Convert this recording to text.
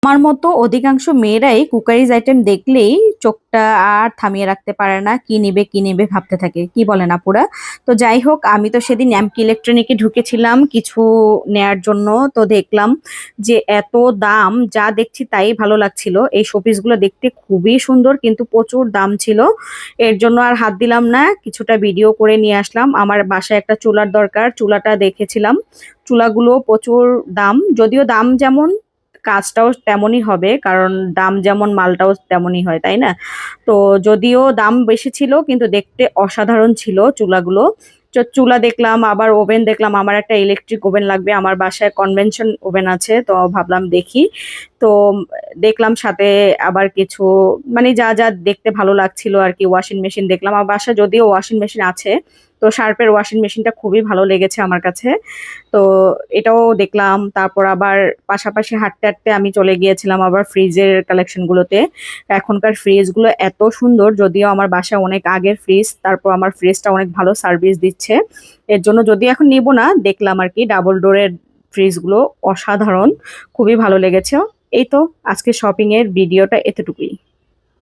আমার মতো অধিকাংশ মেয়েরাই কুকারিজ আইটেম দেখলেই চোখটা আর থামিয়ে রাখতে পারে না, কি নিবে কি নিবে ভাবতে থাকে, কি বলেন আপুরা? তো যাই হোক, আমি তো সেদিন এমকি ইলেকট্রনিকে ঢুকেছিলাম কিছু নেয়ার জন্য। তো দেখলাম যে এত দাম, যা দেখছি তাই ভালো লাগছিল। এই শোপিসগুলো দেখতে খুবই সুন্দর কিন্তু প্রচুর দাম ছিল। এর জন্য আর হাত দিলাম না, কিছুটা ভিডিও করে নিয়ে আসলাম। আমার বাসায় একটা চুলার দরকার, চুলাটা দেখেছিলাম। চুলাগুলো প্রচুর দাম, যদিও দাম যেমন কাজটাও তেমনই হবে, কারণ দাম যেমন মালটাও তেমনই হয়, তাই না? তো যদিও দাম বেশি ছিল কিন্তু দেখতে অসাধারণ ছিল চুলাগুলো। চুলা দেখলাম, আবার ওভেন দেখলাম। আমার একটা ইলেকট্রিক ওভেন লাগবে, আমার বাসায় কনভেনশন ওভেন আছে, তো ভাবলাম দেখি। তো দেখলাম সাথে আবার কিছু, মানে যা যা দেখতে ভালো লাগছিল আর কি। ওয়াশিং মেশিন দেখলাম, আমার বাসায় যদিও ওয়াশিং মেশিন আছে। তো শার্পের ওয়াশিং মেশিনটা খুবই ভালো লেগেছে আমার কাছে। তো এটাও দেখলাম। তারপর আবার পাশাপাশি হাঁটতে হাঁটতে আমি চলে গিয়েছিলাম আবার ফ্রিজের কালেকশন গুলোতে। এখনকার ফ্রিজ গুলো এত সুন্দর, যদিও আমার বাসায় অনেক আগের ফ্রিজ, তারপর আমার ফ্রিজটা অনেক ভালো সার্ভিস দিচ্ছে। এর জন্য যদি এখন নিব না, দেখলাম আর কি ডাবল ডোরের ফ্রিজ গুলো অসাধারণ, খুবই ভালো লেগেছে। এই তো, আজকে শপিং এর ভিডিওটা এতটুকুই।